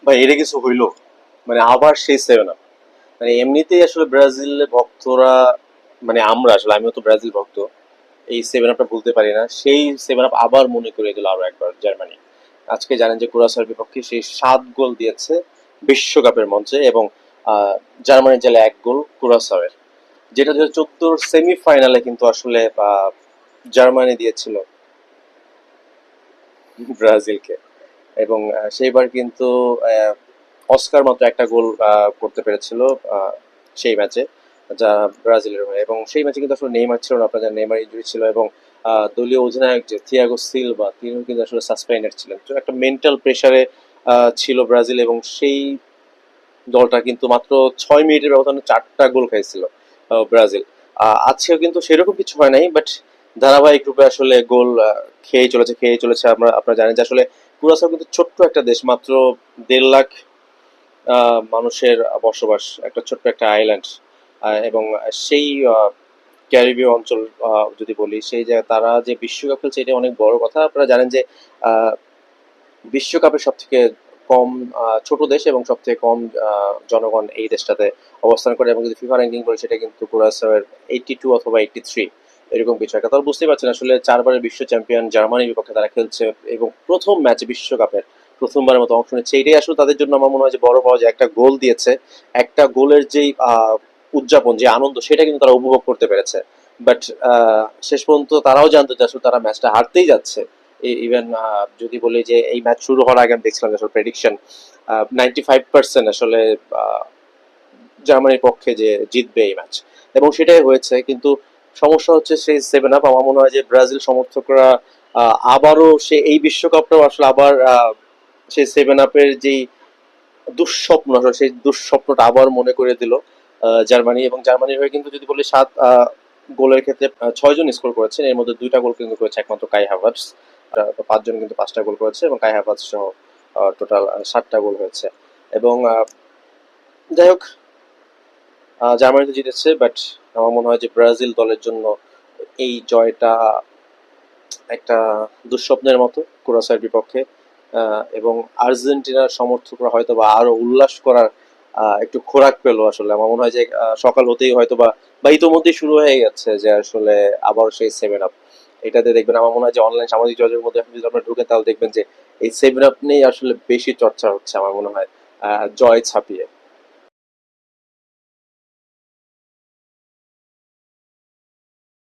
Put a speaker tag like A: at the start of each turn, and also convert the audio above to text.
A: ভাই এটা কিছু হইলো, মানে আবার সেই সেভেন আপ। মানে এমনিতেই আসলে ব্রাজিলের ভক্তরা, মানে আমরা আসলে, আমিও তো ব্রাজিল ভক্ত, এই সেভেন আপটা ভুলতে পারি না। সেই সেভেন আপ আবার মনে করে দিল আরো একবার জার্মানি। আজকে জানেন যে কুরাসার বিপক্ষে সেই 7 গোল দিয়েছে বিশ্বকাপের মঞ্চে, এবং জার্মানির জেলে 1 গোল কুরাসাওয়ের, যেটা 2014 সেমিফাইনালে কিন্তু আসলে জার্মানি দিয়েছিল ব্রাজিলকে। এবং সেইবার কিন্তু অস্কার মাত্র একটা গোল করতে পেরেছিল আহ, সেই ম্যাচে, যা ব্রাজিলের হয়ে। এবং সেই ম্যাচে কিন্তু আসলে নেইমার ছিল না, আপনার নেইমার ইনজুরি ছিল, এবং দলীয় অধিনায়ক যে থিয়াগো সিলভা, তিনিও কিন্তু আসলে সাসপেন্ডেড ছিলেন। তো একটা মেন্টাল প্রেসারে ছিল ব্রাজিল, এবং সেই দলটা কিন্তু মাত্র 6 মিনিটের ব্যবধানে 4টা গোল খাইছিল ব্রাজিল। আজকেও কিন্তু সেরকম কিছু হয় নাই, বাট ধারাবাহিক রূপে আসলে গোল খেয়েই চলেছে। আপনারা জানেন যে আসলে কুরাসাও কিন্তু ছোট্ট একটা দেশ, মাত্র 1.5 লাখ মানুষের বসবাস, একটা ছোট্ট একটা আইল্যান্ড। এবং সেই ক্যারিবীয় অঞ্চল, যদি বলি, সেই জায়গায় তারা যে বিশ্বকাপ খেলছে, এটা অনেক বড় কথা। আপনারা জানেন যে আহ, বিশ্বকাপের সব থেকে কম ছোট দেশ এবং সব থেকে কম জনগণ এই দেশটাতে অবস্থান করে, এবং যদি ফিফা র্যাঙ্কিং বলে সেটা কিন্তু কুরাসাওয়ের 82 অথবা 83, এরকম কিছু একটা। তারা বুঝতেই পারছেন আসলে 4বারের বিশ্ব চ্যাম্পিয়ন জার্মানির বিপক্ষে তারা খেলছে, এবং প্রথম ম্যাচ বিশ্বকাপের প্রথমবারের মতো অংশ নিচ্ছে। এটাই আসলে তাদের জন্য আমার মনে হয় যে বড় পাওয়া, যে একটা গোল দিয়েছে, একটা গোলের যেই উদযাপন, যে আনন্দ, সেটা কিন্তু তারা উপভোগ করতে পেরেছে। বাট শেষ পর্যন্ত তারাও জানতো যে আসলে তারা ম্যাচটা হারতেই যাচ্ছে। ইভেন যদি বলি যে এই ম্যাচ শুরু হওয়ার আগে আমি দেখছিলাম যে আসলে প্রেডিকশন 95% আসলে আহ, জার্মানির পক্ষে যে জিতবে এই ম্যাচ, এবং সেটাই হয়েছে। কিন্তু সমস্যা হচ্ছে সেই সেভেন আপ। আমার মনে হয় যে ব্রাজিল সমর্থকরা আবারও সে এই বিশ্বকাপটাও আসলে আবার সেই সেভেন আপের যেই দুঃস্বপ্ন, আসলে সেই দুঃস্বপ্নটা আবার মনে করে দিল জার্মানি। এবং জার্মানির হয়ে কিন্তু যদি বলি 7 গোলের ক্ষেত্রে 6 জন স্কোর করেছেন, এর মধ্যে 2টা গোল কিন্তু করেছে একমাত্র কাই হাভার্টস। 5 জন কিন্তু 5টা গোল করেছে, এবং কাই হাভার্টস সহ টোটাল 7টা গোল হয়েছে। এবং যাই হোক, জার্মানি তো জিতেছে, বাট আমার মনে হয় যে ব্রাজিল দলের জন্য এই জয়টা একটা দুঃস্বপ্নের মতো ক্রোয়েশিয়ার বিপক্ষে। এবং আর্জেন্টিনার সমর্থকরা হয়তো বা আরো উল্লাস করার একটু খোরাক পেলো। আসলে আমার মনে হয় যে সকাল হতেই হয়তো বা ইতোমধ্যেই শুরু হয়ে গেছে যে আসলে আবার সেই সেভেন আপ। এটাতে দেখবেন, আমার মনে হয় যে অনলাইন সামাজিক যোগাযোগের মধ্যে এখন যদি আপনারা ঢুকেন, তাহলে দেখবেন যে এই সেভেন আপ নিয়েই আসলে বেশি চর্চা হচ্ছে আমার মনে হয়, জয় ছাপিয়ে।